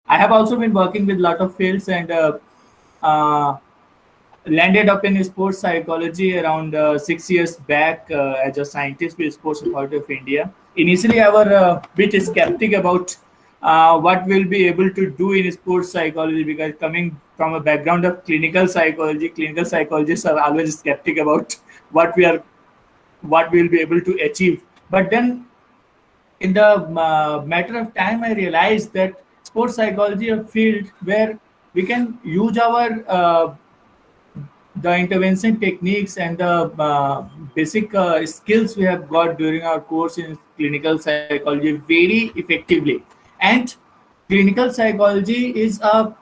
I have also been working with a lot of fields and uh, landed up in sports psychology around 6 years back as a scientist with Sports Authority of India. Initially, I was a bit skeptic about what we'll be able to do in sports psychology, because coming from a background of clinical psychologists are always skeptic about what what we'll be able to achieve. But then in the matter of time, I realized that sports psychology is a field where we can use our the intervention techniques and the basic skills we have got during our course in clinical psychology very effectively. And clinical psychology is a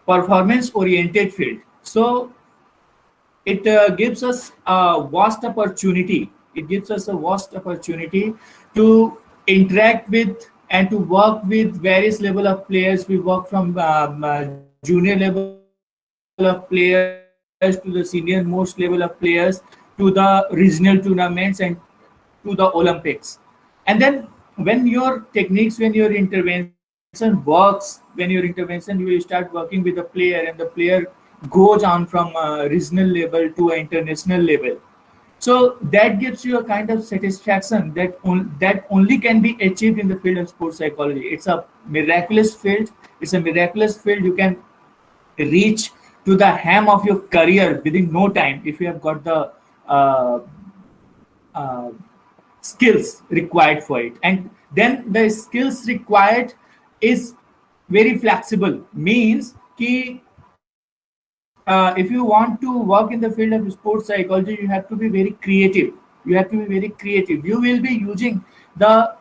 performance oriented field, so it gives us a vast opportunity. It gives us a vast opportunity to interact with and to work with various level of players. We work from junior level of players to the senior most level of players, to the regional tournaments and to the Olympics. And then when your techniques, when your intervention works, when your intervention, you will start working with the player, and the player goes on from regional level to an international level. So that gives you a kind of satisfaction that only can be achieved in the field of sports psychology. It's a miraculous field. It's a miraculous field. You can reach to the hem of your career within no time if you have got the uh, uh, skills required for it. And then the skills required is very flexible. Means ki if you want to work in the field of sports psychology, you have to be very creative. You have to be very creative. You will be using the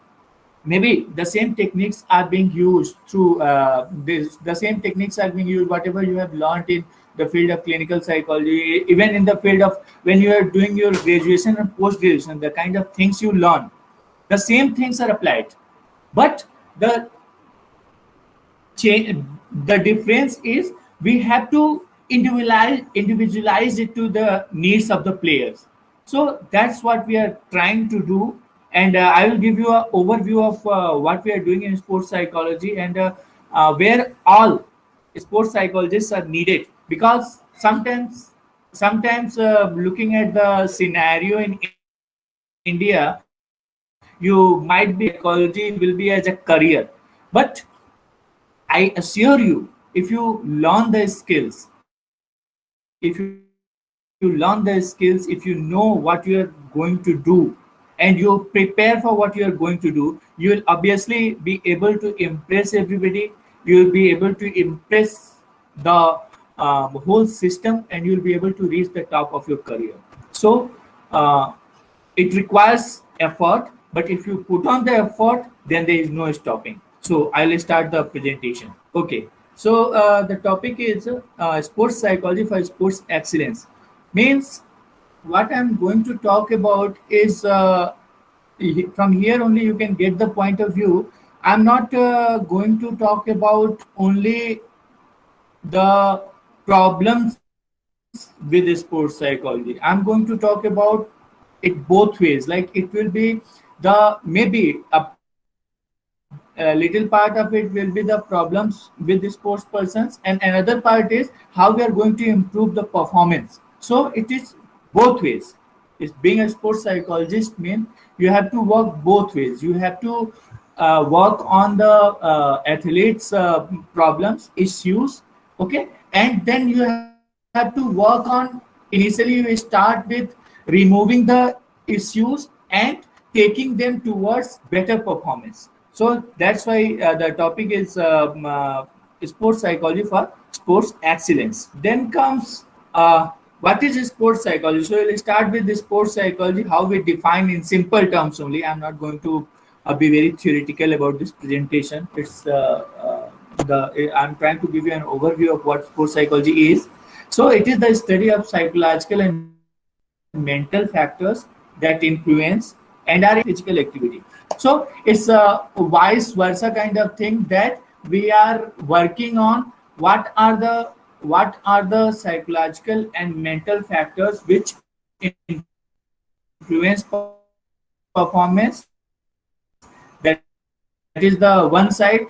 maybe the same techniques are being used through the same techniques are being used whatever you have learned in the field of clinical psychology, even in the field of when you are doing your graduation and post graduation, the kind of things you learn, the same things are applied. But the the difference is we have to individualize it to the needs of the players. So that's what we are trying to do. And I will give you an overview of what we are doing in sports psychology, and where all sports psychologists are needed, because sometimes looking at the scenario in India, you might be psychology will be as a career. But I assure you, if you learn the skills, if you learn the skills, if you know what you are going to do, and you prepare for what you are going to do, you will obviously be able to impress everybody. You will be able to impress the whole system, and you will be able to reach the top of your career. So uh, it requires effort, but if you put on the effort, then there is no stopping. So I'll start the presentation. Okay, so the topic is sports psychology for sports excellence. Means what I'm going to talk about is from here only you can get the point of view. I'm not going to talk about only the problems with sports psychology. I'm going to talk about it both ways. Like it will be the maybe a little part of it will be the problems with the sports persons, and another part is how we are going to improve the performance. So it is both ways. It's being a sports psychologist means you have to work both ways. You have to work on the athletes problems issues, okay, and then you have to work on, initially you start with removing the issues and taking them towards better performance. So that's why the topic is sports psychology for sports excellence. Then comes what is sports psychology. So we'll start with the sports psychology, how we define in simple terms only. I'm not going to be very theoretical about this presentation. It's I'm trying to give you an overview of what sports psychology is. So it is the study of psychological and mental factors that influence and are physical activity. So it's a vice versa kind of thing, that we are working on what are the psychological and mental factors which influence performance. That is the one side, and the other side is the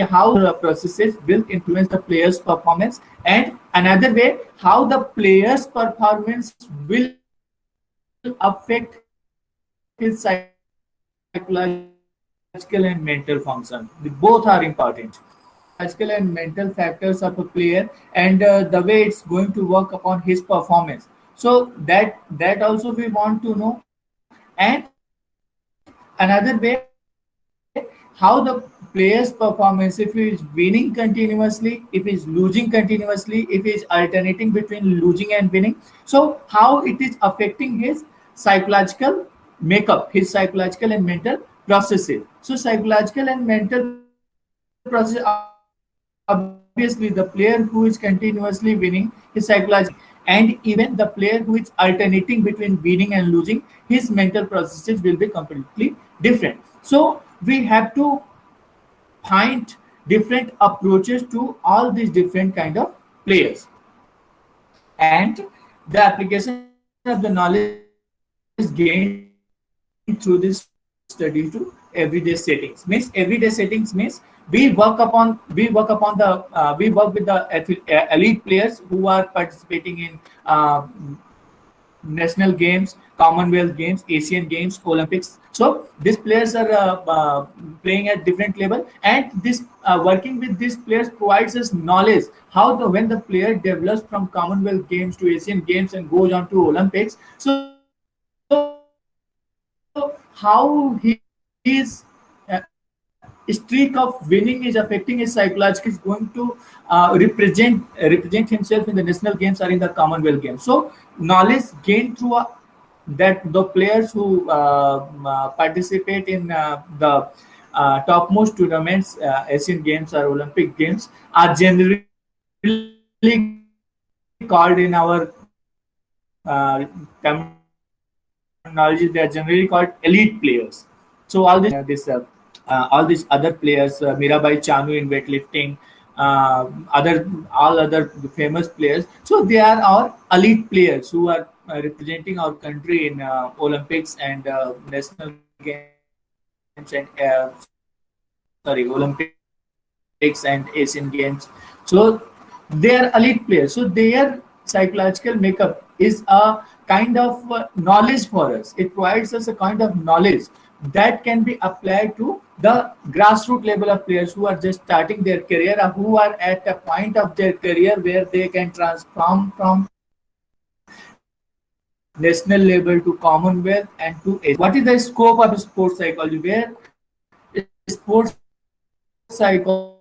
how the processes will influence the player's performance, and another way how the player's performance will affect his psychological and mental function. Both are important. Psychological and mental factors of a player, and the way it's going to work upon his performance. So that also we want to know. And another way, how the player's performance, if he is winning continuously, if he is losing continuously, if he is alternating between losing and winning, so how it is affecting his psychological makeup, his psychological and mental processes. So psychological and mental process, obviously the player who is continuously winning, his psychological, and even the player who is alternating between winning and losing, his mental processes will be completely different. So we have to find different approaches to all these different kind of players. And the application of the knowledge gained through this study to everyday settings means everyday settings means we work upon we work with the elite players who are participating in national games, Commonwealth Games, Asian Games, Olympics. So these players are playing at different level, and this working with these players provides us knowledge how the when the player develops from Commonwealth Games to Asian Games and goes on to Olympics. So how his streak of winning is affecting his psychology, is going to represent himself in the national games or in the Commonwealth Games. So knowledge gained through that the players who participate in the topmost tournaments, Asian Games or Olympic Games, are generally called in our terminology. They are generally called elite players. So all these other players, Mirabai Chanu in weightlifting, all other famous players. So they are our elite players who are representing our country in Olympics and national games and Olympics and Asian Games. So they are elite players. So their psychological makeup is a kind of knowledge for us. It provides us a kind of knowledge that can be applied to the grassroots level of players who are just starting their career, or who are at a point of their career where they can transform from national level to Commonwealth and to Asia. What is the scope of sports psychology? Where sports psychology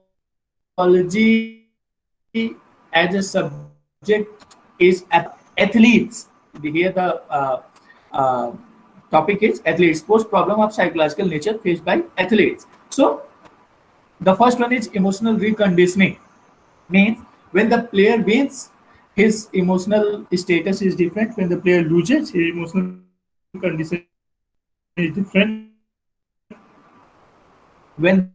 as a subject is athletes. Here the topic is athletes, sports problem of psychological nature faced by athletes. So the first one is emotional reconditioning. Means when the player wins, his emotional status is different. When the player loses, his emotional condition is different. When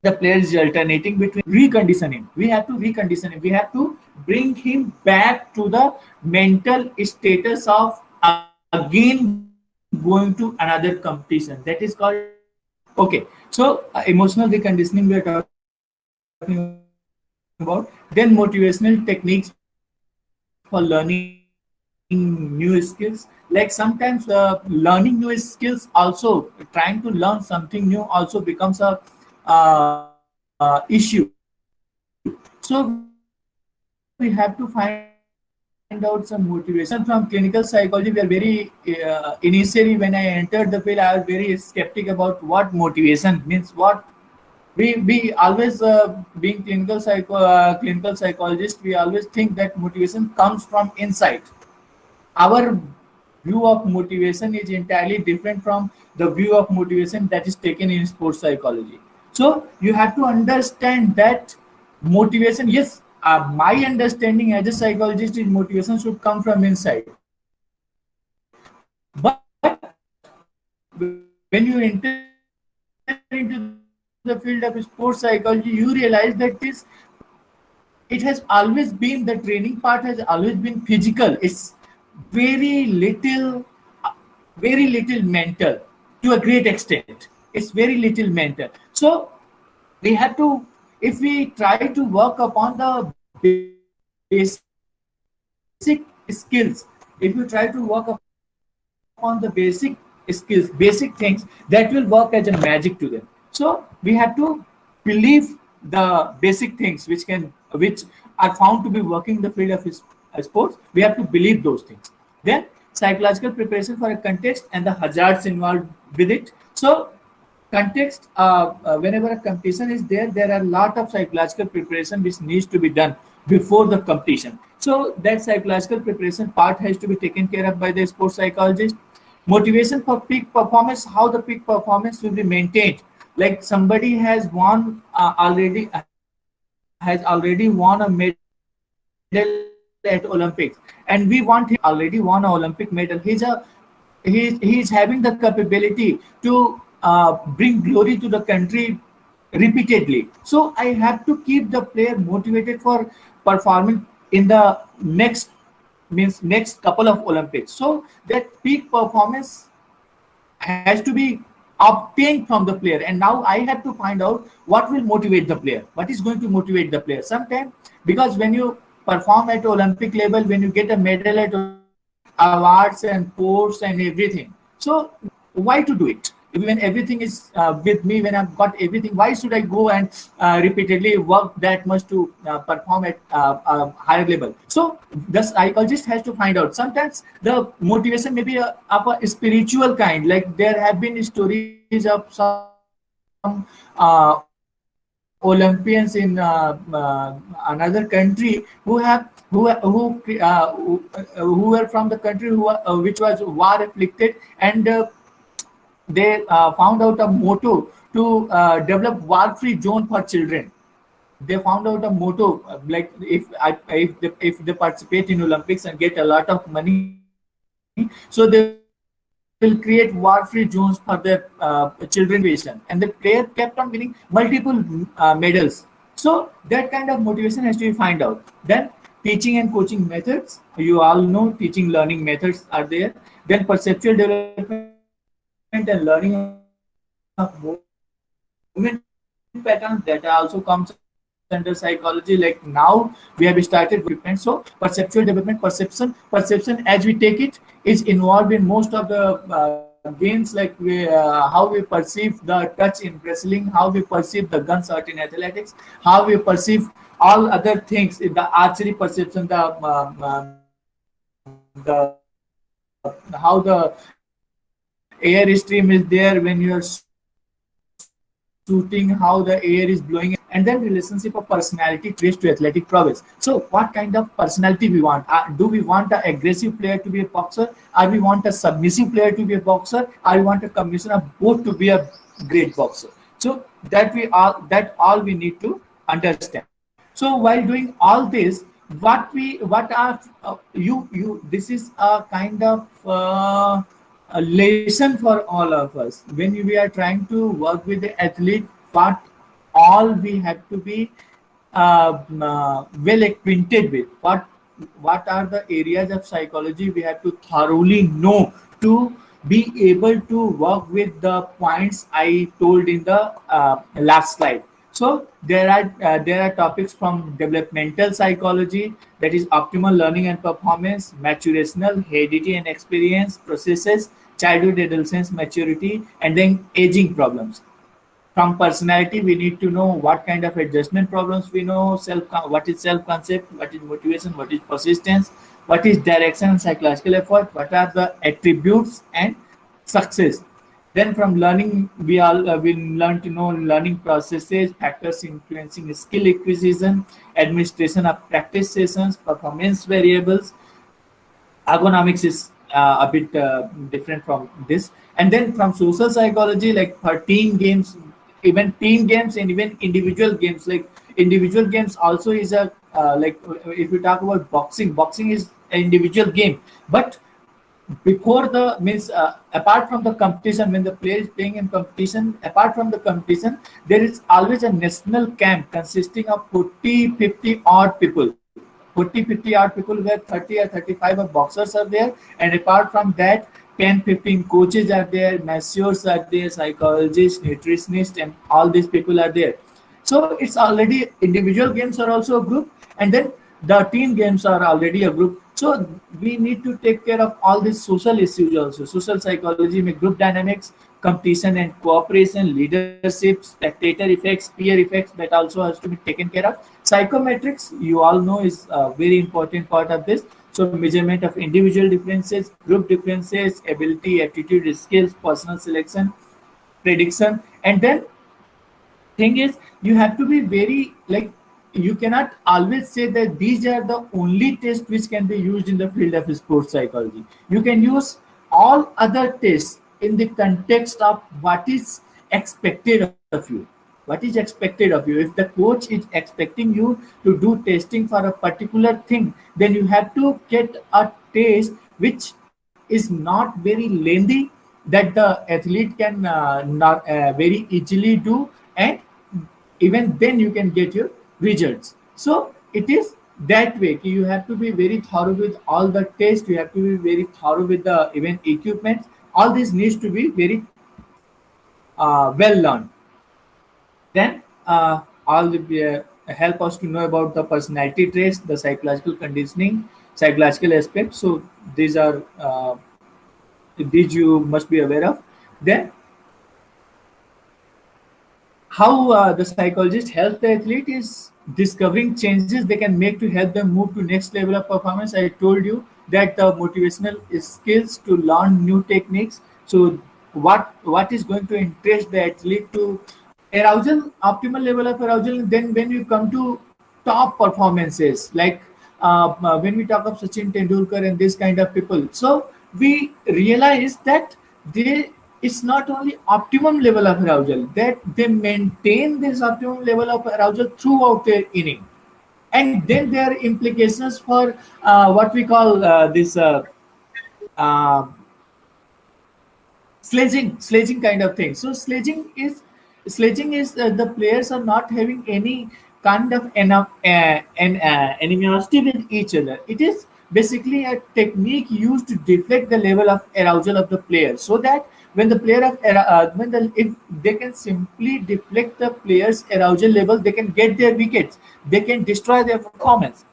the player is alternating between reconditioning, we have to recondition him. We have to bring him back to the mental status of again going to another competition. That is called okay. So emotional reconditioning we are talking about. Then motivational techniques for learning new skills. Like sometimes learning new skills also trying to learn something new also becomes a issue. So we have to find out some motivation from clinical psychology. We are very initially when I entered the field, I was very skeptic about what motivation means. What we always being clinical psychologist, we always think that motivation comes from inside. Our view of motivation is entirely different from the view of motivation that is taken in sports psychology. So you have to understand that motivation, yes, my understanding as a psychologist is motivation should come from inside. But when you enter into the field of sports psychology, you realize that it has always been, the training part has always been physical. It's very little mental to a great extent. It's very little mental. So we have to, if we try to work upon the basic skills, if you try to work upon the basic skills, basic things, that will work as a magic to them. So we have to believe the basic things which are found to be working in the field of sports. We have to believe those things. Then psychological preparation for a context and the hazards involved with it. So context, whenever a competition is there, there are a lot of psychological preparation which needs to be done before the competition. So that psychological preparation part has to be taken care of by the sports psychologist. Motivation for peak performance, how the peak performance will be maintained. Like somebody has won already won a medal at Olympics, and we want him already won an Olympic medal. He is having the capability to bring glory to the country repeatedly. So I have to keep the player motivated for performing in the next couple of Olympics. So that peak performance has to be obtained from the player, and now I have to find out what will motivate the player, what is going to motivate the player. Sometimes, because when you perform at Olympic level, when you get a medal at awards and posts and everything, so why to do it when everything is with me, when I've got everything? Why should I go and repeatedly work that much to perform at a higher level? So the psychologist has to find out. Sometimes the motivation may be of a spiritual kind. Like there have been stories of some Olympians in another country who were from the country which was war afflicted, and they found out a motto to develop war-free zone for children. They found out a motto like if they participate in Olympics and get a lot of money, so they will create war-free zones for their children education. And the player kept on winning multiple medals. So that kind of motivation has to be find out. Then teaching and coaching methods. You all know teaching learning methods are there. Then perceptual development and learning of movement patterns, that also comes under psychology. Like now we have started equipment. So perceptual development, perception as we take it is involved in most of the games, like how we perceive the touch in wrestling, how we perceive the guns shot in athletics, how we perceive all other things in the archery perception, how the air stream is there when you are shooting, how the air is blowing, and then relationship of personality traits to athletic prowess. So what kind of personality we want? Do we want an aggressive player to be a boxer, or we want a submissive player to be a boxer, or we want a combination of both to be a great boxer? So that all we need to understand. So while doing all this, what are this is a kind of a lesson for all of us. When we are trying to work with the athlete, what all we have to be well acquainted with, what are the areas of psychology we have to thoroughly know to be able to work with the points I told in the last slide. So there are topics from developmental psychology, that is optimal learning and performance, maturational, heredity and experience processes, childhood, adolescence, maturity, and then aging problems. From personality, we need to know what kind of adjustment problems we know, what is self concept, what is motivation, what is persistence, what is direction and psychological effort, what are the attributes and success. Then from learning, we learn to know learning processes, factors influencing skill acquisition, administration of practice sessions, performance variables. Ergonomics is a bit different from this. And then from social psychology, like for team games, even team games and even individual games, like individual games also is a like if we talk about boxing is an individual game. But before the means apart from the competition, when the player is playing in competition, apart from the competition, there is always a national camp consisting of 40-50 odd people, 40-50 odd people, where 30 or 35 of boxers are there, and apart from that 10-15 coaches are there, masseurs are there, psychologists, nutritionists, and all these people are there. So it's already individual games are also a group, and then the team games are already a group. So we need to take care of all these social issues also. Social psychology, में group dynamics, competition and cooperation, leadership, spectator effects, peer effects, that also has to be taken care of. Psychometrics, you all know, is a very important part of this. So measurement of individual differences, group differences, ability, aptitude, skills, personal selection, prediction, and then thing is you have to be very like you cannot always say that these are the only tests which can be used in the field of sports psychology. You can use all other tests in the context of what is expected of you. What is expected of you? If the coach is expecting you to do testing for a particular thing, then you have to get a test which is not very lengthy, that the athlete can not very easily do, and even then you can get your results. So it is that way. You have to be very thorough with all the tests. You have to be very thorough with the event equipment. All this needs to be very well learned. Then all the, help us to know about the personality traits, the psychological conditioning, psychological aspects. So these you must be aware of. Then how the psychologist helps the athlete is discovering changes they can make to help them move to next level of performance. I told you that the motivational skills to learn new techniques. So what is going to interest the athlete to arousal, optimal level of arousal. Then when you come to top performances, like when we talk of Sachin Tendulkar and this kind of people, so we realize that they it's not only optimum level of arousal, that they maintain this optimum level of arousal throughout their inning. And then there are implications for what we call this uh, sledging kind of thing. So sledging is the players are not having any kind of animosity with each other. It is basically a technique used to deflect the level of arousal of the player, so that when the player of when the if they can simply deflect the player's arousal level, they can get their wickets, they can destroy their performance.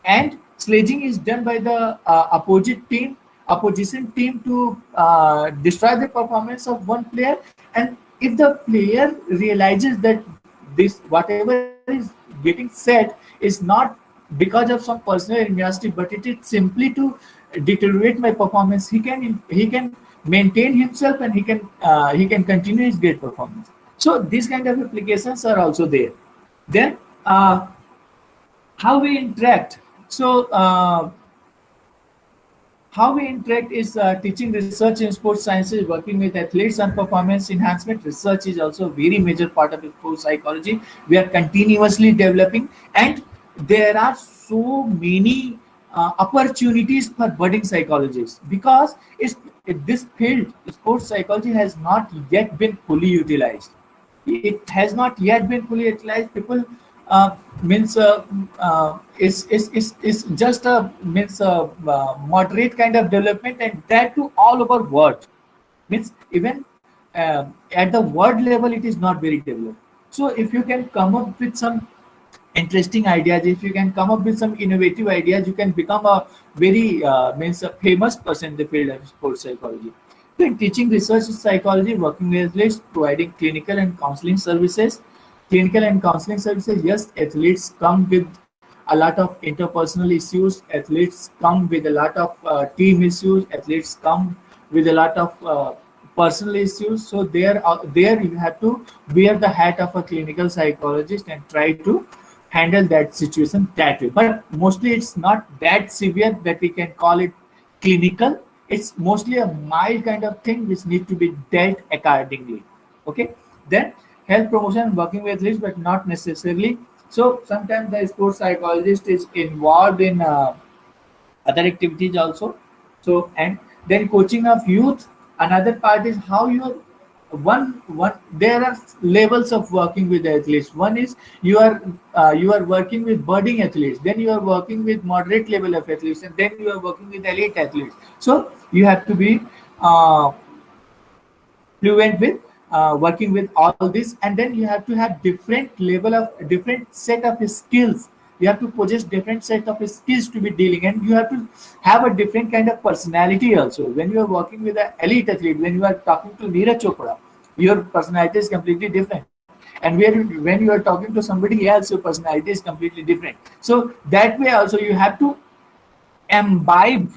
And sledging is done by the opposition team to destroy the performance of one player. And if the player realizes that this whatever is getting said is not because of some personal animosity, but it is simply to deteriorate my performance, he can maintain himself, and he can continue his great performance. So these kind of applications are also there. Then how we interact. So how we interact is teaching research in sports sciences, working with athletes on performance enhancement. Research is also a very major part of sports psychology. We are continuously developing, and there are so many opportunities for budding psychologists, because this field, sports psychology, has not yet been fully utilized. It has not yet been fully utilized. People means is just a means moderate kind of development, and that to all over world. Means even at the world level it is not very developed. So if you can come up with some interesting ideas, if you can come up with some innovative ideas, you can become a very means a famous person in the field of sports psychology. So in teaching research psychology, working with athletes, providing clinical and counseling services. Clinical and counseling services, yes, athletes come with a lot of interpersonal issues, athletes come with a lot of team issues, athletes come with a lot of personal issues. So there you have to wear the hat of a clinical psychologist and try to handle that situation that way. But mostly it's not that severe that we can call it clinical. It's mostly a mild kind of thing which need to be dealt accordingly. Okay. Then health promotion, working with athletes, but not necessarily. So sometimes the sports psychologist is involved in other activities also. So and then coaching of youth. Another part is how you are one there are levels of working with athletes. One is you are working with budding athletes, then you are working with moderate level of athletes, and then you are working with elite athletes. So you have to be uh, fluent with working with all this, and then you have to have different level of different set of skills. You have to possess different set of skills to be dealing, and you have to have a different kind of personality also. When you are working with an elite athlete, when you are talking to Neeraj Chopra, your personality is completely different, and when you are talking to somebody else, your personality is completely different. So that way also you have to imbibe,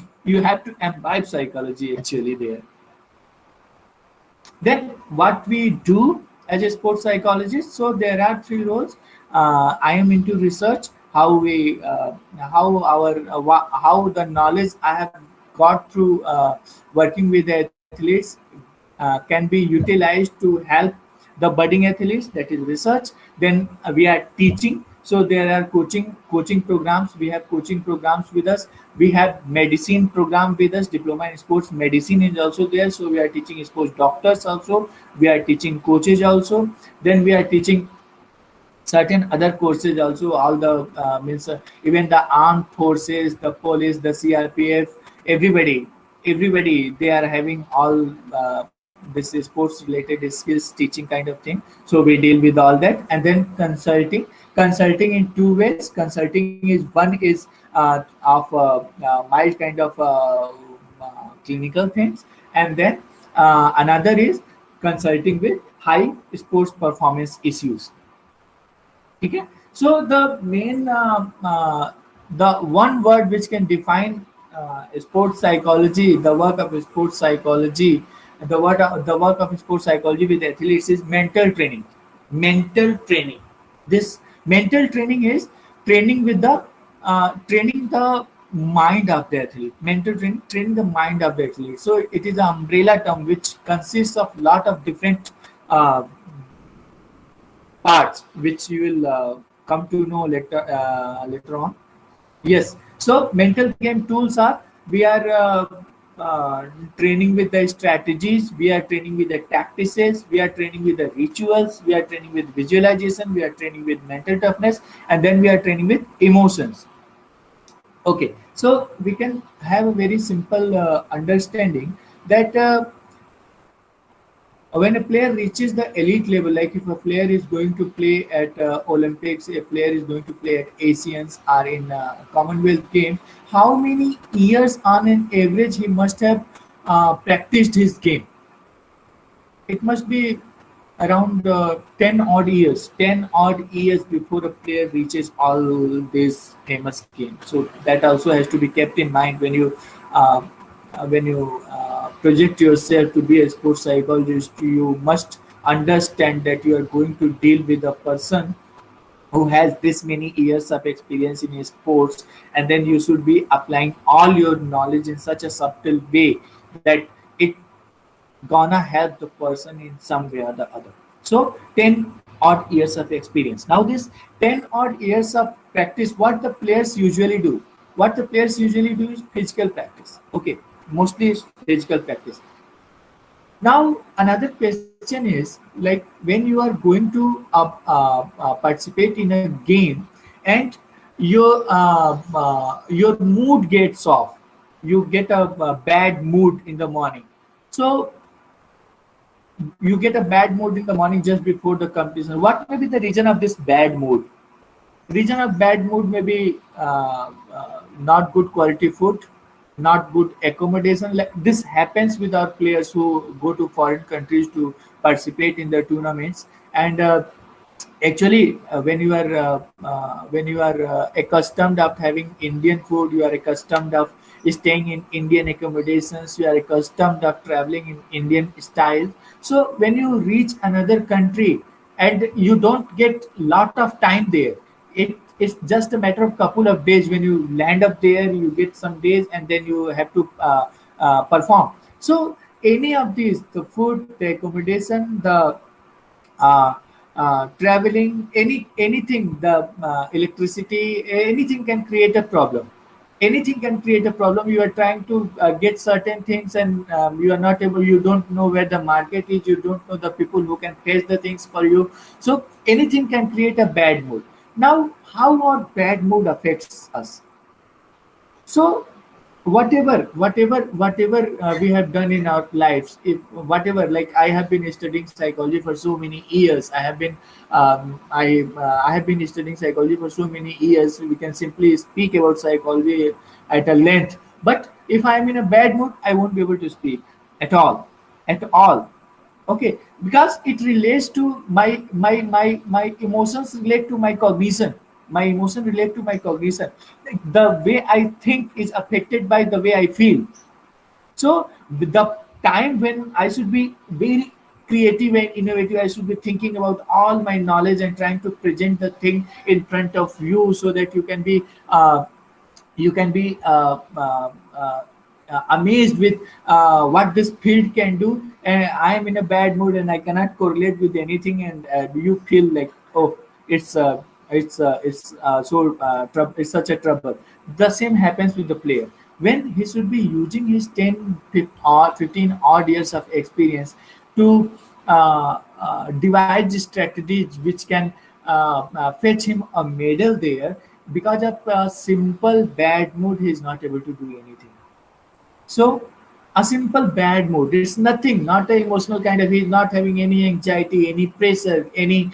psychology actually there. Then what we do as a sports psychologist, so there are three roles. I am into research, how we how our how the knowledge I have got through working with athletes can be utilized to help the budding athletes, that is research. Then we are teaching, so there are coaching programs. We have coaching programs with us. We have medicine program with us. Diploma in sports medicine is also there, so we are teaching sports doctors also. We are teaching coaches also. Then we are teaching certain other courses also. All the means even the armed forces, the police, the CRPF, everybody they are having all this is sports related skills teaching kind of thing. So we deal with all that. And then consulting in two ways. Consulting is one is of mild kind of clinical things, and then another is consulting with high sports performance issues. Okay, so the main the one word which can define sports psychology, the work of sports psychology, the work of sports psychology with athletes is mental training. Mental training. This mental training is training with the training the mind of the athlete. Mental training, training the mind of the athlete. So it is an umbrella term which consists of lot of different uh, parts, which you will come to know later on. Yes. So mental game tools are, we are training with the strategies, we are training with the tactics, we are training with the rituals, we are training with visualization, we are training with mental toughness, and then we are training with emotions. Okay. So we can have a very simple understanding that when a player reaches the elite level, like if a player is going to play at Olympics, a player is going to play at Asians or in Commonwealth Games, how many years on an average he must have practiced his game? It must be around 10 odd years, 10 odd years before a player reaches all these famous games. So that also has to be kept in mind uh, when you project yourself to be a sports psychologist. You must understand that you are going to deal with a person who has this many years of experience in sports, and then you should be applying all your knowledge in such a subtle way that it gonna help the person in some way or the other. So 10 odd years of experience. Now this 10 odd years of practice, what the players usually do? What the players usually do is physical practice. Okay, mostly is physical practice. Now another question is, like when you are going to participate in a game and your mood gets off, you get a bad mood in the morning. So you get a bad mood in the morning just before the competition. What may be the reason of this bad mood? Reason of bad mood may be not good quality food, not good accommodation. Like this happens with our players who go to foreign countries to participate in the tournaments. And actually, when you are accustomed of having Indian food, you are accustomed of staying in Indian accommodations, you are accustomed of traveling in Indian style. So when you reach another country and you don't get lot of time there, it's just a matter of couple of days. When you land up there, you get some days, and then you have to perform. So any of these, the food, the accommodation, the uh, traveling, anything, the electricity, anything can create a problem. Anything can create a problem. You are trying to get certain things, and you are not able, you don't know where the market is, you don't know the people who can fetch the things for you. So anything can create a bad mood. Now how our bad mood affects us? So whatever we have done in our lives, if whatever, like I have been studying psychology for so many years, I have been studying psychology for so many years, we can simply speak about psychology at a length. But if I am in a bad mood, I won't be able to speak at all, at all. Okay, because it relates to my emotions relate to my cognition. My emotion relate to my cognition. Like, the way I think is affected by the way I feel. So with the time when I should be very creative and innovative, I should be thinking about all my knowledge and trying to present the thing in front of you so that you can be amazed with what this field can do. And I am in a bad mood and I cannot correlate with anything, and you feel like, oh, it's it's such a trouble. The same happens with the player when he should be using his 10 or 15 odd years of experience to devise strategies which can fetch him a medal there. Because of a simple bad mood, he is not able to do anything. So a simple bad mood, it's nothing, not an emotional kind of, he's not having any anxiety, any pressure, any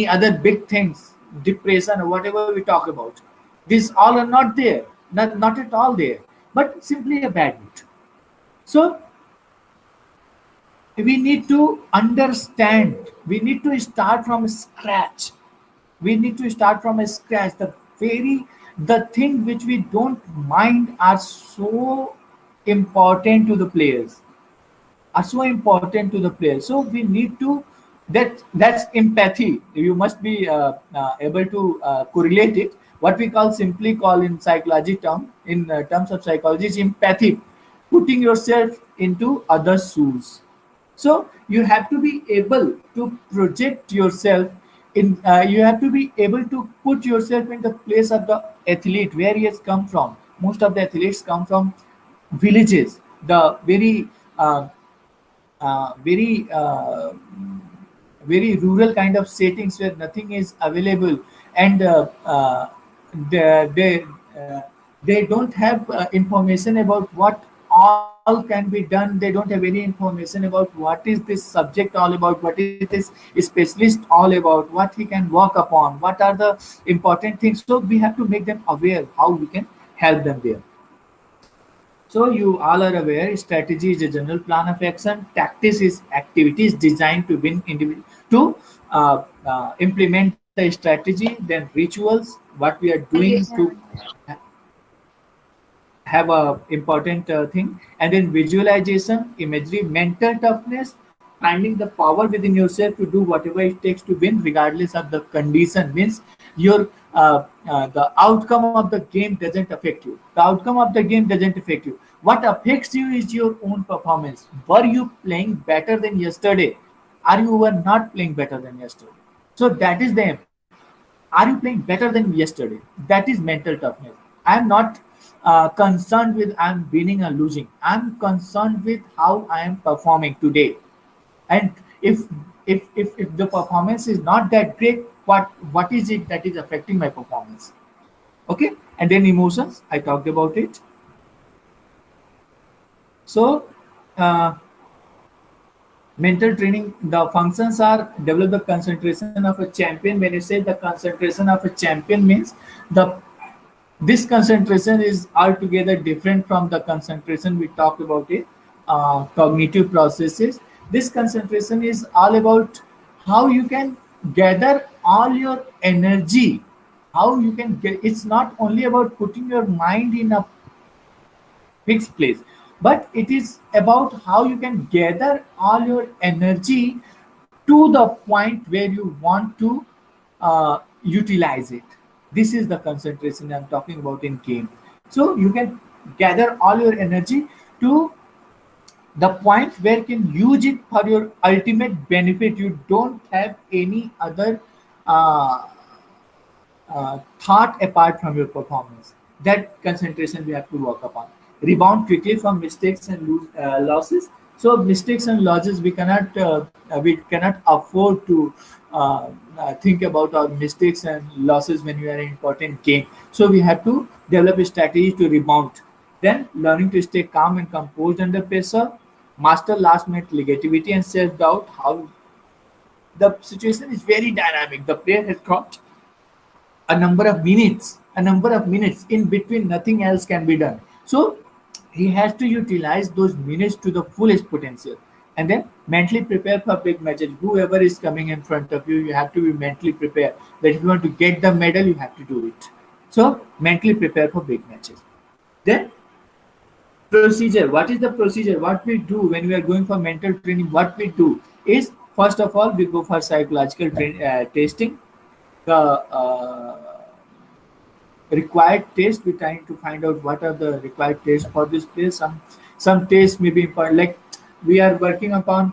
other big things, depression or whatever we talk about. These all are not there, not at all there, but simply a bad mood. So we need to understand, we need to start from scratch. We need to start from a scratch. The thing which we don't mind are so important to the players, are so important to the players. So we need to, that's empathy. You must be able to correlate it. What we call, simply call in psychology term, in terms of psychology, is empathy, putting yourself into others' shoes. So you have to be able to project yourself in. You have to be able to put yourself in the place of the athlete, where he has come from. Most of the athletes come from villages, the very very rural kind of settings where nothing is available, and they they, uh, they don't have information about what all can be done. They don't have any information about what is this subject all about, what is this specialist all about, what he can work upon, what are the important things. So we have to make them aware how we can help them there. So you all are aware, strategy is a general plan of action. Tactics is activities designed to win to implement the strategy. Then rituals, what we are doing to have a important thing. And then visualization, imagery, mental toughness, finding the power within yourself to do whatever it takes to win, regardless of the condition. Means your the outcome of the game doesn't affect you. The outcome of the game doesn't affect you. What affects you is your own performance. Were you playing better than yesterday? Are you were not playing better than yesterday? So that is the aim. Are you playing better than yesterday? That is mental toughness. I am not concerned with I'm winning or losing. I'm concerned with how I am performing today. And if the performance is not that great, what is it that is affecting my performance? Okay. And then emotions, I talked about it. So uh, mental training, the functions are develop the concentration of a champion. When you say the concentration of a champion, means the this concentration is altogether different from the concentration we talked about it. Cognitive processes, this concentration is all about how you can gather all your energy, how you can get. It's not only about putting your mind in a fixed place, but it is about how you can gather all your energy to the point where you want to utilize it. This is the concentration I'm talking about in game. So you can gather all your energy to the point where you can use it for your ultimate benefit. You don't have any other uh, thought apart from your performance. That concentration we have to work upon. Rebound quickly from mistakes and losses. So mistakes and losses, we cannot afford to think about our mistakes and losses when we are in important game. So we have to develop a strategy to rebound. Then learning to stay calm and composed under pressure, master last minute negativity and self doubt. How the situation is very dynamic. The player has got a number of minutes in between, nothing else can be done. So he has to utilize those minutes to the fullest potential, and then mentally prepare for big matches. Whoever is coming in front of you, you have to be mentally prepared that if you want to get the medal, you have to do it. So mentally prepare for big matches. Then procedure. What is the procedure? What we do when we are going for mental training? What we do is, first of all, we go for psychological testing. The required test, we're trying to find out what are the required tests for this place. Some tests may be important, like we are working upon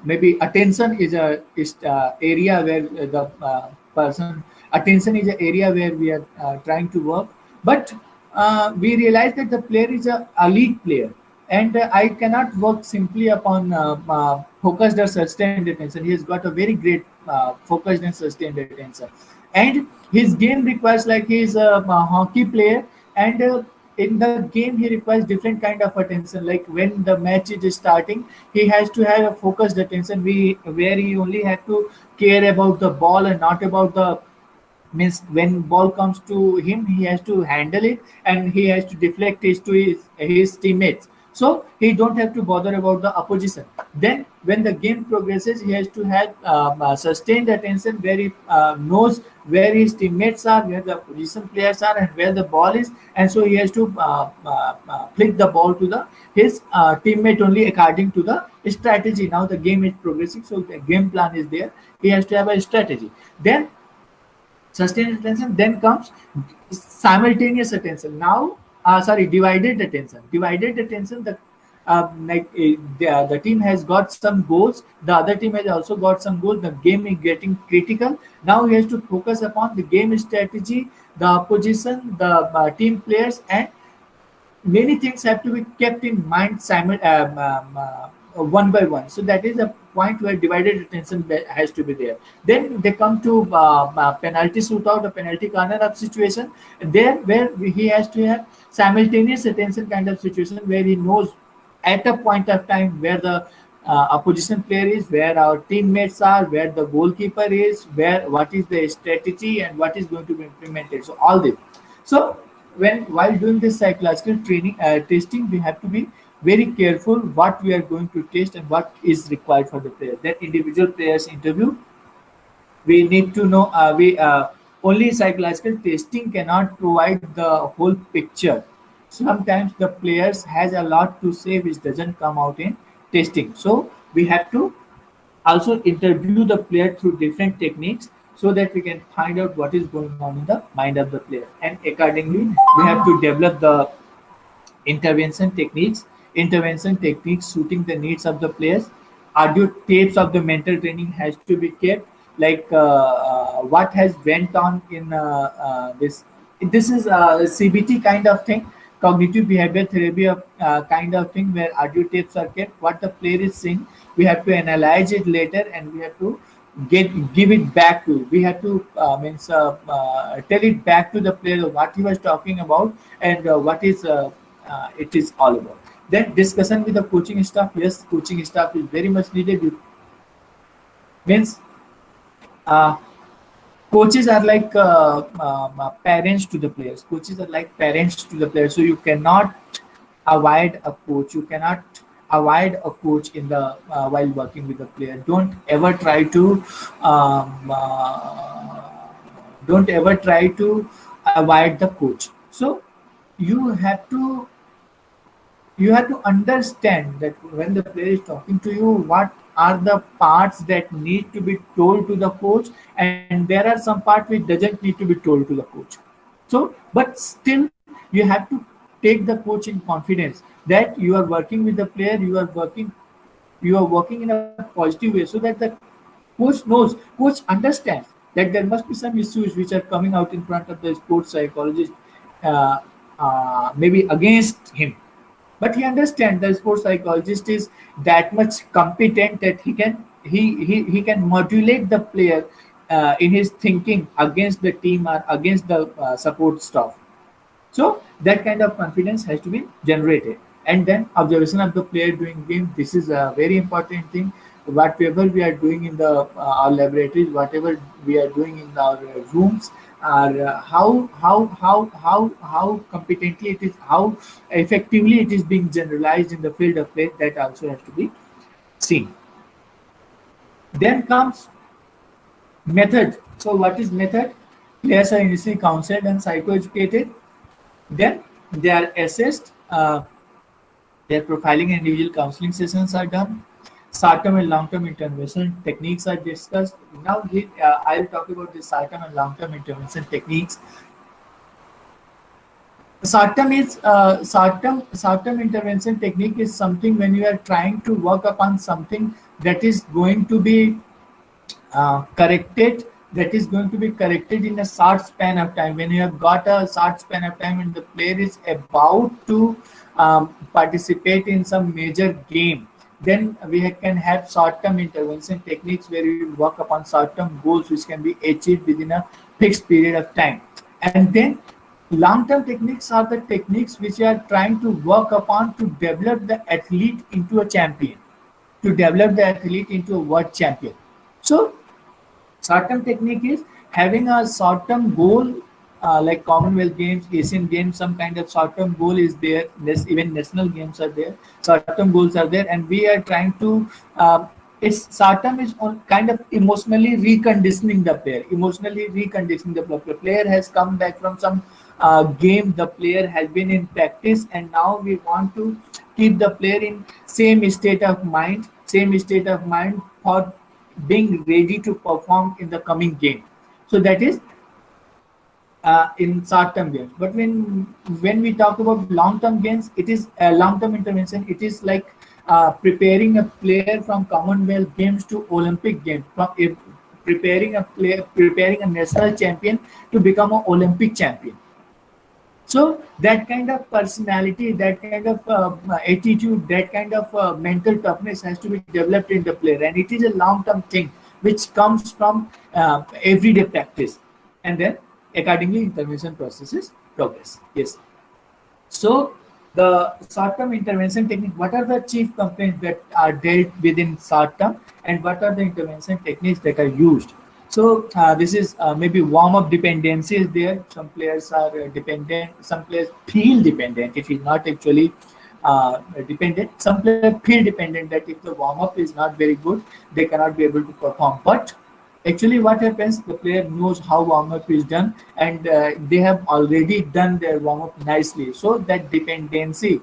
maybe attention is area where the person attention is an area where we are trying to work, but we realize that the player is a lead player, and I cannot work simply upon focused or sustained attention. He has got a very great focused and sustained attention, and his game requires, like he is a hockey player, and in the game he requires different kind of attention. Like when the match is starting, he has to have a focused attention, where he only have to care about the ball and not about the, means when ball comes to him, he has to handle it and he has to deflect it to his teammates, so he don't have to bother about the opposition. Then when the game progresses, he has to have sustained attention, where he knows where his teammates are, where the opposition players are, and where the ball is, and so he has to flick the ball to the his teammate only according to the strategy. Now the game is progressing, so the game plan is there, he has to have a strategy. Then sustained attention, then comes simultaneous attention. Now divided attention. Divided attention, the team has got some goals, the other team has also got some goals, the game is getting critical. Now he has to focus upon the game strategy, the opposition, the team players, and many things have to be kept in mind one by one. So that is a point where divided attention has to be there. Then they come to penalty shootout, a penalty corner up situation. There, where he has to have simultaneous attention kind of situation, where he knows at a point of time where the opposition player is, where our teammates are, where the goalkeeper is, where what is the strategy and what is going to be implemented. So all this. So while doing this psychological training testing, we have to be very careful what we are going to test and what is required for the player. That individual players interview, we need to know, we only psychological testing cannot provide the whole picture. Sometimes the players has a lot to say which doesn't come out in testing, so we have to also interview the player through different techniques, so that we can find out what is going on in the mind of the player, and accordingly we have to develop the intervention techniques suiting the needs of the players. Audio tapes of the mental training has to be kept, like what has went on in this is a CBT kind of thing, cognitive behavior therapy of kind of thing, where audio tapes are kept, what the player is saying, we have to analyze it later, and we have to give it back to, we have to tell it back to the player what he was talking about, and what is it is all about. Then discussion with the coaching staff. Yes, coaching staff is very much needed. Means coaches are like parents to the players. Coaches are like parents to the players. So you cannot avoid a coach. You cannot avoid a coach in the while working with the player. Don't ever try to avoid the coach. So you have to understand that when the player is talking to you, what are the parts that need to be told to the coach, and there are some parts which doesn't need to be told to the coach. So but still you have to take the coach in confidence that you are working with the player, you are working in a positive way, so that the coach understands that there must be some issues which are coming out in front of the sports psychologist, maybe against him, but he understands the sports psychologist is that much competent that he can modulate the player in his thinking against the team or against the support staff. So that kind of confidence has to be generated. And then observation of the player doing game. This is a very important thing. Whatever we are doing in the our laboratories, whatever we are doing in our rooms, are how competently it is, how effectively it is being generalized in the field of play. That also has to be seen. Then comes method. So what is method? Players are initially counseled and psychoeducated. Then they are assessed. Their profiling and individual counseling sessions are done. Short-term and long-term intervention techniques are discussed. Now I'll talk about the short-term and long-term intervention techniques. Short-term intervention technique is something when you are trying to work upon something that is going to be corrected, in a short span of time. When you have got a short span of time and the player is about to participate in some major game, then we can have short-term intervention techniques where we work upon short-term goals which can be achieved within a fixed period of time. And then long-term techniques are the techniques which are trying to work upon to develop the athlete into a champion, to develop the athlete into a world champion. So short-term technique is having a short-term goal, like Commonwealth Games, Asian Games, some kind of short-term goal is there. Even national games are there. Short-term goals are there, and we are trying to. It's short-term is on kind of emotionally reconditioning the player. Emotionally reconditioning the player. The player has come back from some game. The player has been in practice, and now we want to keep the player in same state of mind for being ready to perform in the coming game. So that is in short-term games. But when we talk about long-term games, it is long-term intervention. It is like preparing a player from Commonwealth Games to Olympic Games, preparing a national champion to become an Olympic champion. So that kind of personality, that kind of attitude, that kind of mental toughness has to be developed in the player, and it is a long-term thing which comes from everyday practice, and then accordingly intervention processes progress. Yes. So the short-term intervention technique. What are the chief complaints that are dealt with in short-term, and what are the intervention techniques that are used? So this is maybe warm-up dependency is there. Some players are dependent. Some players feel dependent. It is not actually dependent. Some players feel dependent that if the warm-up is not very good, they cannot be able to perform. But actually, what happens? The player knows how warm-up is done, and they have already done their warm-up nicely. So that dependency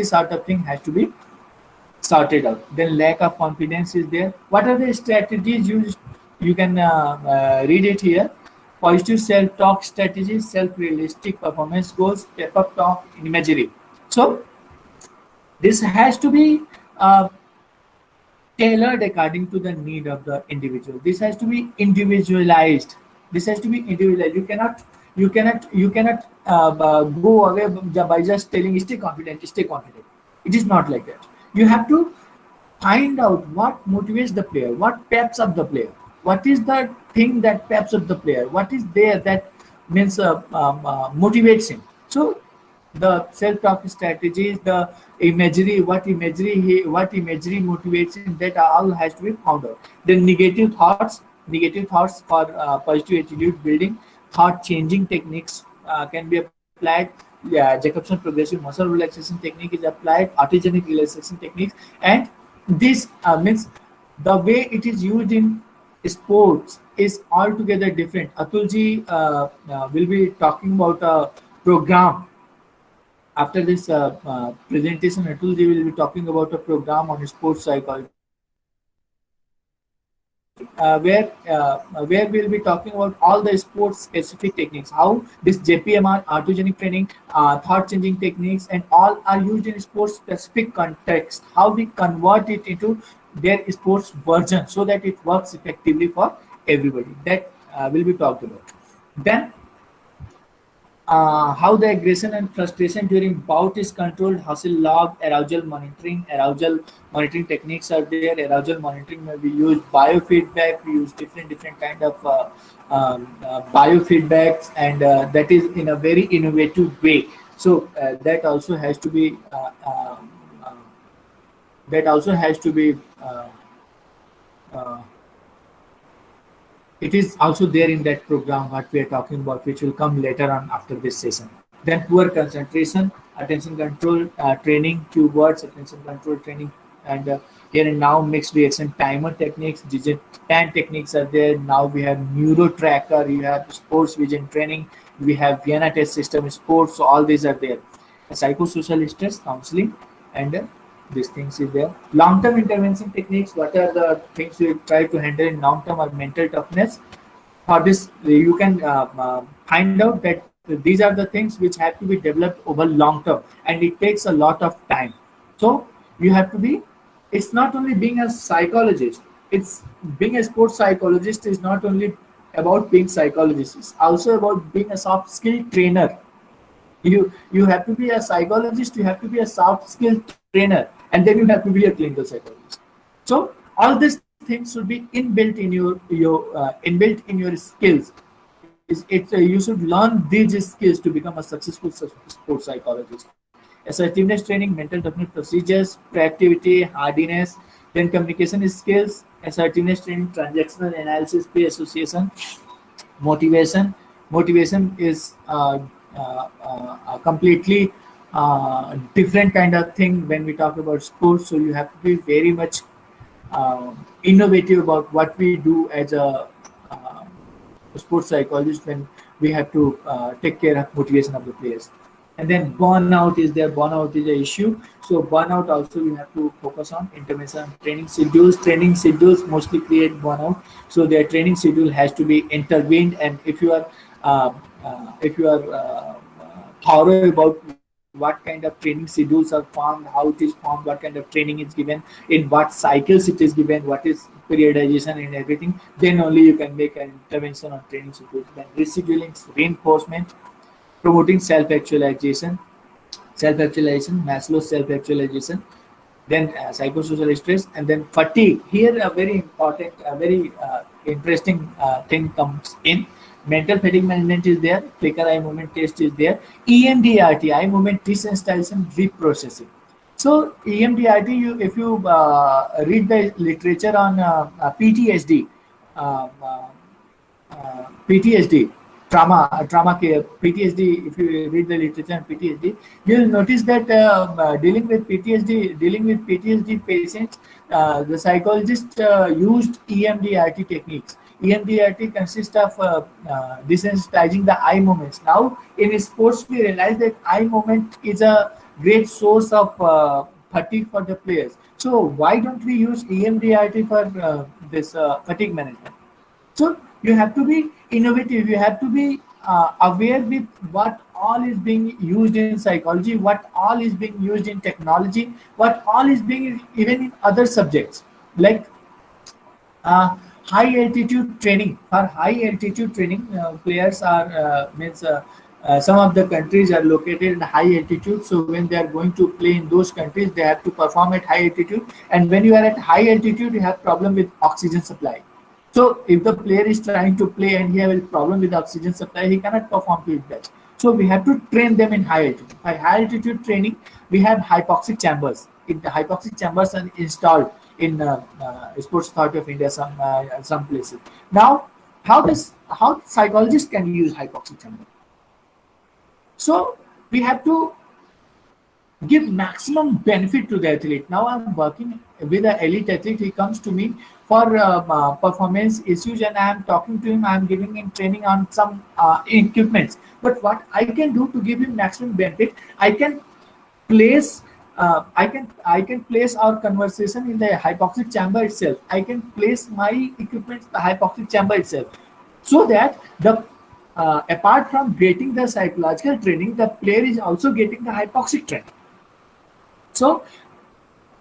sort of thing has to be sorted out. Then lack of confidence is there. What are the strategies used? You can read it here. Positive self-talk strategies, self-realistic performance goals, pep-up talk, imagery. So this has to be tailored according to the need of the individual. This has to be individualized. You cannot go away by just telling stay confident. It is not like that. You have to find out what motivates the player, what peps up the player, what is the thing that peps up the player, what is there that means motivates him. So the self-talk strategies, the imagery, what imagery motivates him, that all has to be found out. Then negative thoughts for positive attitude building, thought changing techniques can be applied. Yeah, Jacobson progressive muscle relaxation technique is applied, autogenic relaxation techniques, and this means the way it is used in sports is altogether different. Atulji will be talking about a program. After this presentation, Atulji will be talking about a program on sports psychology, where we'll be talking about all the sports specific techniques, how this JPMR, autogenic training, thought changing techniques, and all are used in sports specific context, how we convert it into their sports version so that it works effectively for everybody. That will be talked about. Then how the aggression and frustration during bout is controlled, hustle log, arousal monitoring techniques are there. Arousal monitoring may be used biofeedback. We use different kind of biofeedbacks, and that is in a very innovative way. So that also has to be that also has to be uh, it is also there in that program what we are talking about, which will come later on after this session. Then poor concentration, attention control training, cue words, attention control training, and here and now mixed reaction timer techniques, digit 10 techniques are there. Now we have neuro tracker, you have sports vision training, we have Vienna test system sports, so all these are there. Psychosocial stress counseling, and these things is there. Long-term intervention techniques, what are the things you try to handle in long-term or mental toughness? For this, you can find out that these are the things which have to be developed over long term, and it takes a lot of time. So you have to be, it's not only being a psychologist, it's being a sports psychologist is not only about being psychologist, it's also about being a soft skill trainer. You have to be a psychologist, you have to be a soft skill trainer, and then you have to be a clinical psychologist. So all these things should be inbuilt in inbuilt in your skills. You should learn these skills to become a successful sports psychologist. Assertiveness training, mental toughness procedures, proactivity, hardiness, then communication skills, assertiveness training, transactional analysis, peer association, motivation. Motivation is a completely different kind of thing when we talk about sports. So you have to be very much innovative about what we do as a sports psychologist when we have to take care of motivation of the players. And then burnout is there. Burnout is an issue. So burnout also we have to focus on intervention training schedules. Training schedules mostly create burnout. So their training schedule has to be intervened. And if you are thorough about what kind of training schedules are formed, how it is formed, what kind of training is given, in what cycles it is given, what is periodization and everything, then only you can make an intervention on training schedules. Then rescheduling, reinforcement, promoting self-actualization, Maslow's self-actualization, then psychosocial stress, and then fatigue. Here a very important, a very interesting thing comes in. Mental fatigue management is there, flicker eye movement test is there, EMDRT, eye movement desensitization reprocessing. So EMDRT, if you read the literature on PTSD, uh, uh, PTSD, trauma care, PTSD. If you read the literature on PTSD, you'll notice that dealing with PTSD patients, the psychologist used EMDRT techniques. EMDRT consists of desensitizing the eye movements. Now, in sports, we realize that eye movement is a great source of fatigue for the players. So, why don't we use EMDRT for this fatigue management? So you have to be innovative. You have to be aware with what all is being used in psychology, what all is being used in technology, what all is being even in other subjects like high altitude training. For high altitude training, players are means some of the countries are located in high altitude. So when they are going to play in those countries, they have to perform at high altitude. And when you are at high altitude, you have problem with oxygen supply. So if the player is trying to play and he has a problem with oxygen supply, he cannot perform to his best. So we have to train them in high altitude. By high altitude training, we have hypoxic chambers. In the hypoxic chambers are installed in Sports Authority of India, some places. Now, how psychologists can use hypoxic chamber? So we have to give maximum benefit to the athlete. Now I'm working with an elite athlete. He comes to me for performance issues, and I am talking to him. I am giving him training on some equipments. But what I can do to give him maximum benefit, I can place. I can place our conversation in the hypoxic chamber itself. I can place my equipment in the hypoxic chamber itself, so that the apart from getting the psychological training, the player is also getting the hypoxic training. So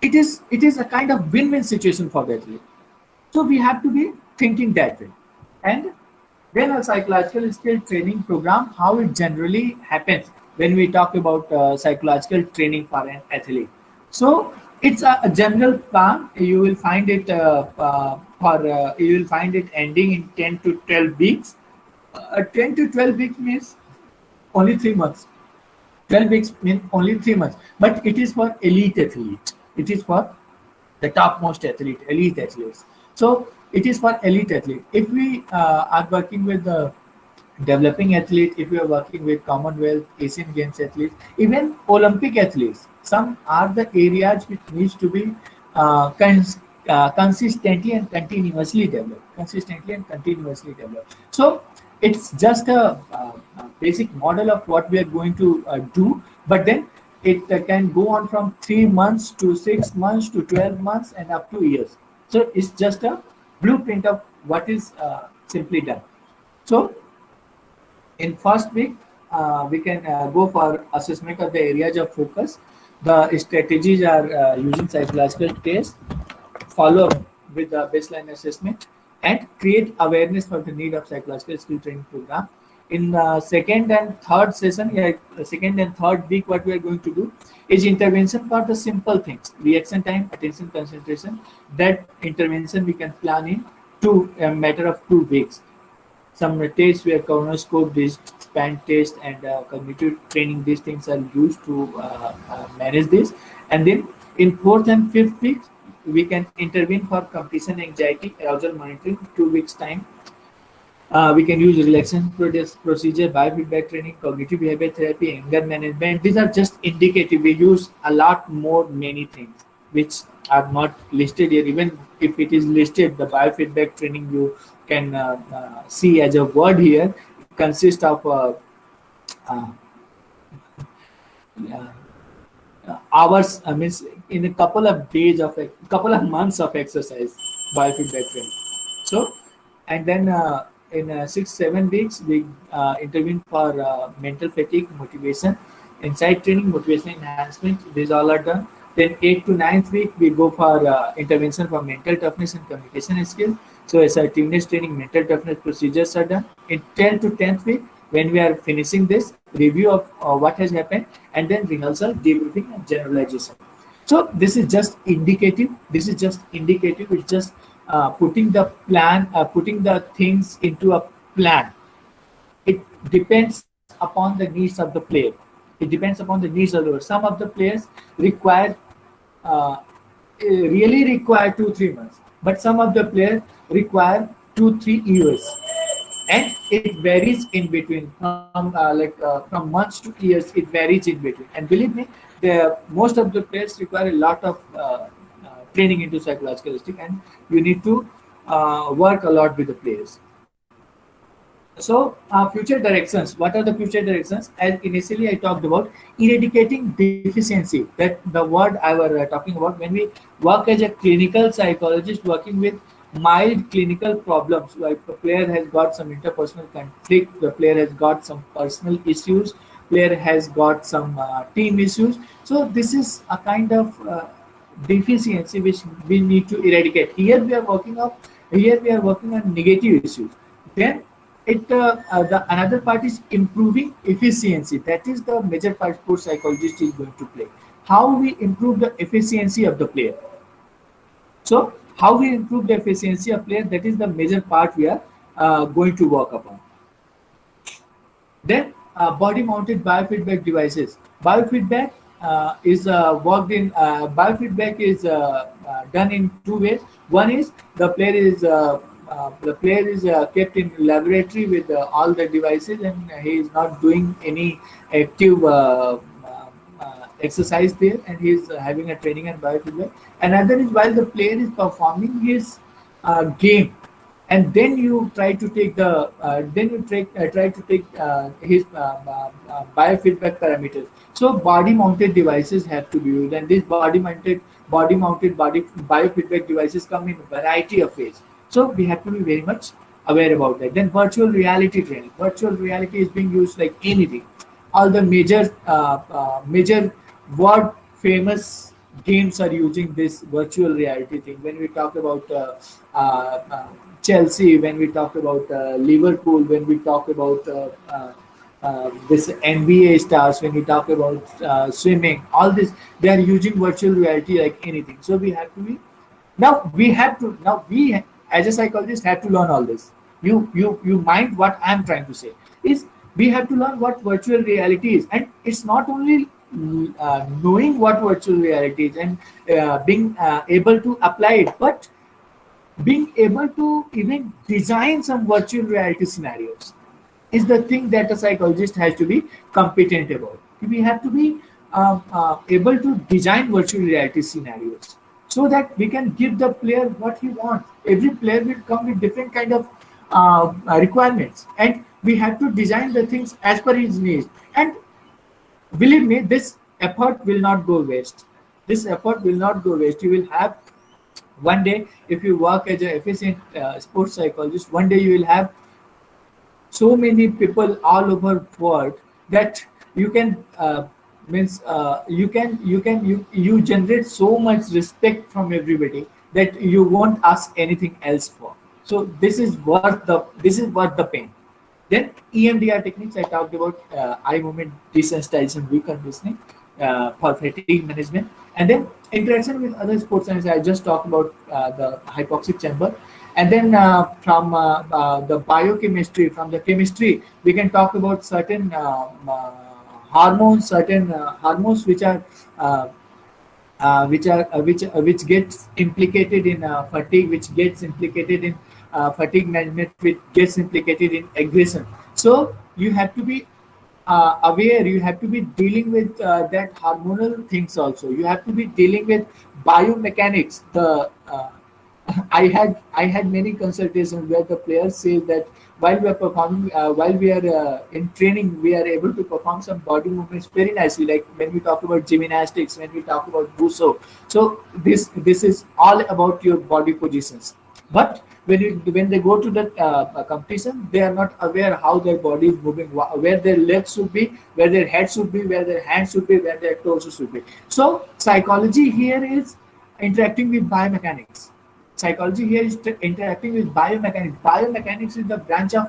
it is a kind of win-win situation for the athlete. So we have to be thinking that way. And Then a psychological skill training program, how it generally happens when we talk about psychological training for an athlete. So it's a general plan. You will find it you will find it ending in 10 to 12 weeks. 10 to 12 weeks means only 3 months. 12 weeks means only 3 months. But it is for elite athletes. It is for the topmost athlete, elite athletes. So it is for elite athlete. If we are working with the developing athlete, if we are working with Commonwealth, Asian Games athletes, even Olympic athletes, some are the areas which needs to be consistently and continuously developed. Consistently and continuously developed. So it's just a basic model of what we are going to do, but then it can go on from 3 months to 6 months to 12 months and up to years. So it's just a blueprint of what is simply done. So in first week, we can go for assessment of the areas of focus. The strategies are using psychological tests, follow up with the baseline assessment, and create awareness for the need of psychological skill training program. In second and third session, yeah, second and third week, what we are going to do is intervention for the simple things: reaction time, attention, concentration. That intervention we can plan in a matter of 2 weeks. Some tests where cornerstone based span test and cognitive training, these things are used to manage this. And then in fourth and fifth week, we can intervene for competition anxiety, arousal monitoring, 2 weeks time. We can use relaxation procedure, biofeedback training, cognitive behavior therapy, anger management. These are just indicative. We use a lot more, many things which are not listed here. Even if it is listed, the biofeedback training you can see as a word here consists of uh, uh, hours. Means in a couple of days of a couple of months of exercise, biofeedback training. So, and then in 6 7 weeks we intervene for mental fatigue, motivation, insight training, motivation enhancement. These all are done. Then 8 to 9th week we go for intervention for mental toughness and communication skills. So assertiveness training, mental toughness procedures are done. In 10 to 10th week, when we are finishing this review of what has happened, and then rehearsal, debriefing, and generalization. So this is just indicative. This is just indicative. It's just putting the plan, putting the things into a plan. It depends upon the needs of the player. It depends upon the needs of the player. Some of the players require uh, really require 2 3 months, but some of the players require 2 3 years, and it varies in between from months to years. It varies in between, and believe me, the most of the players require a lot of training into psychological stick, and you need to work a lot with the players. So, future directions. What are the future directions? As initially I talked about eradicating deficiency. That the word I were talking about when we work as a clinical psychologist, working with mild clinical problems. Like the player has got some interpersonal conflict, the player has got some personal issues, player has got some team issues. So this is a kind of deficiency which we need to eradicate. Here we are working on negative issues. Then the another part is improving efficiency. That is the major part sports psychologist is going to play. How we improve the efficiency of the player. So how we improve the efficiency of player, that is the major part we are going to work upon. Then body mounted biofeedback devices. Biofeedback is worked in biofeedback is done in 2 ways. One is the player is kept in laboratory with all the devices, and he is not doing any active exercise there, and he is having a training and biofeedback. Another is while the player is performing his game, and then you try to take the try to take his biofeedback parameters. So body mounted devices have to be used, and these body biofeedback devices come in a variety of ways. So we have to be very much aware about that. Then virtual reality training. Virtual reality is being used like anything. All the major world famous games are using this virtual reality thing. When we talk about Chelsea, when we talk about Liverpool, when we talk about this NBA stars, when we talk about swimming, all this, they are using virtual reality like anything. So we have to be now we as a psychologist have to learn all this. You mind what I'm trying to say is we have to learn what virtual reality is, and it's not only knowing what virtual reality is and being able to apply it, but being able to even design some virtual reality scenarios is the thing that a psychologist has to be competent about. We have to be able to design virtual reality scenarios so that we can give the player what he wants. Every player will come with different kind of requirements, and we have to design the things as per his needs. And believe me, this effort will not go waste. This effort will not go waste. You will have one day, if you work as an efficient sports psychologist, one day you will have so many people all over world that you can means you generate so much respect from everybody that you won't ask anything else for. So this is worth the pain. Then EMDR techniques I talked about, eye movement desensitization reconditioning for fatigue management, and then interaction with other sports science. I just talked about the hypoxic chamber, and then from the biochemistry, from the chemistry, we can talk about certain hormones uh, which gets implicated in fatigue, which gets implicated in fatigue management, which gets implicated in aggression. So you have to be aware. You have to be dealing with that hormonal things also. You have to be dealing with biomechanics. I had many consultations where the players say that while we are performing, while we are in training, we are able to perform some body movements very nicely. Like when we talk about gymnastics, when we talk about Buso. So this is all about your body positions. But when they go to the competition, they are not aware how their body is moving, where their legs should be, where their head should be, where their hands should be, where their torso should be. So psychology here is interacting with biomechanics. Psychology here is interacting with biomechanics. Biomechanics is the branch of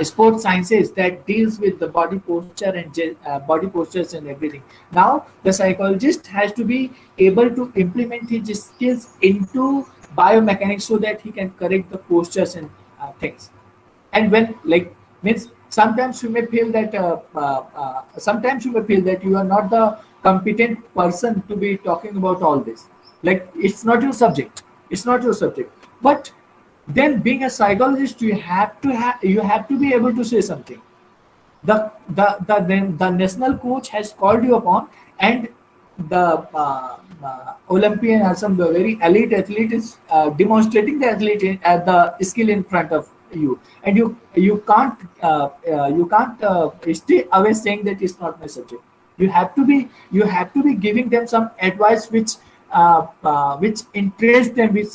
sports sciences that deals with the body posture and body postures and everything. Now the psychologist has to be able to implement his skills into biomechanics so that he can correct the postures and things. And when like means sometimes you may feel that you are not the competent person to be talking about all this, like it's not your subject. But then being a psychologist, you have to be able to say something. The national coach has called you upon, and the Olympian or some very elite athlete is demonstrating the the skill in front of you, and you can't stay away saying that it's not my subject. You have to be giving them some advice which interests them, which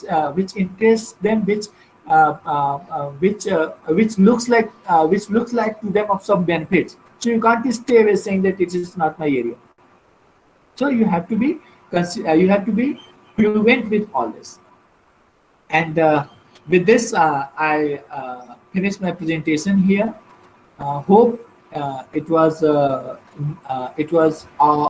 looks like to them of some benefits. So you can't stay away saying that it is not my area. So you have to be fluent with all this. And with this, I finish my presentation here. Hope it was